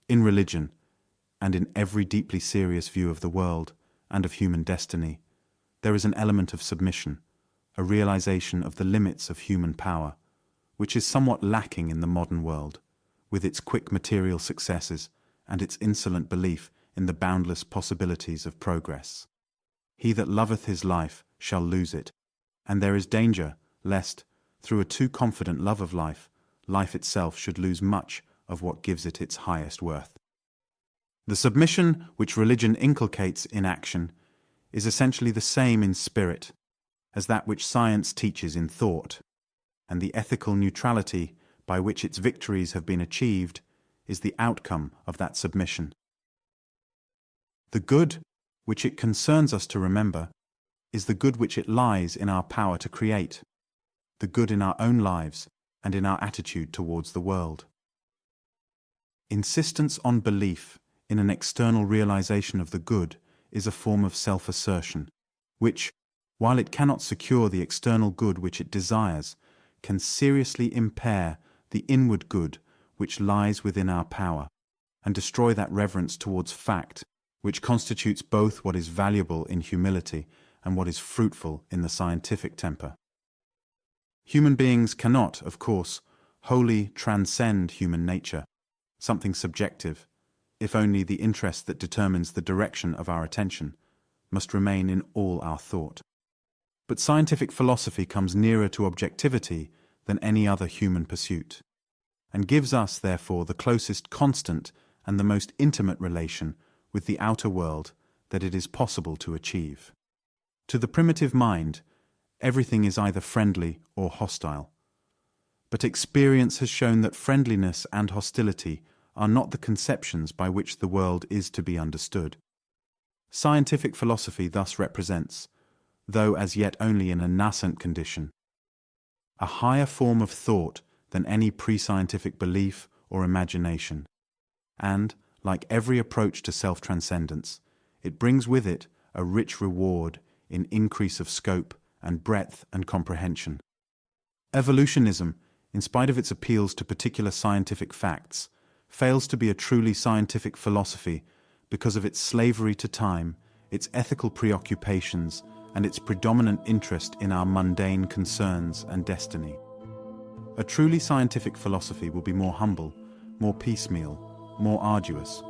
Speaker 1: In religion, and in every deeply serious view of the world and of human destiny, there is an element of submission, a realization of the limits of human power, which is somewhat lacking in the modern world, with its quick material successes and its insolent belief in the boundless possibilities of progress. He that loveth his life shall lose it, and there is danger lest, through a too confident love of life, life itself should lose much of what gives it its highest worth. The submission which religion inculcates in action is essentially the same in spirit as that which science teaches in thought, and the ethical neutrality by which its victories have been achieved is the outcome of that submission. The good which it concerns us to remember is the good which it lies in our power to create, the good in our own lives and in our attitude towards the world. Insistence on belief in an external realization of the good is a form of self-assertion, which, while it cannot secure the external good which it desires, can seriously impair the inward good which lies within our power, and destroy that reverence towards fact which constitutes both what is valuable in humility and what is fruitful in the scientific temper. Human beings cannot, of course, wholly transcend human nature, something subjective, if only the interest that determines the direction of our attention must remain in all our thought. But scientific philosophy comes nearer to objectivity than any other human pursuit, and gives us, therefore, the closest constant and the most intimate relation with the outer world that it is possible to achieve. To the primitive mind, everything is either friendly or hostile. But experience has shown that friendliness and hostility are not the conceptions by which the world is to be understood. Scientific philosophy thus represents, though as yet only in a nascent condition, a higher form of thought than any pre-scientific belief or imagination, and, like every approach to self-transcendence, it brings with it a rich reward in increase of scope and breadth and comprehension. Evolutionism, in spite of its appeals to particular scientific facts, fails to be a truly scientific philosophy because of its slavery to time, its ethical preoccupations, and its predominant interest in our mundane concerns and destiny. A truly scientific philosophy will be more humble, more piecemeal, more arduous,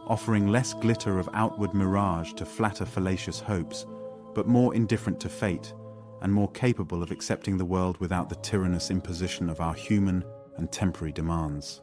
Speaker 1: offering less glitter of outward mirage to flatter fallacious hopes, but more indifferent to fate, and more capable of accepting the world without the tyrannous imposition of our human and temporary demands.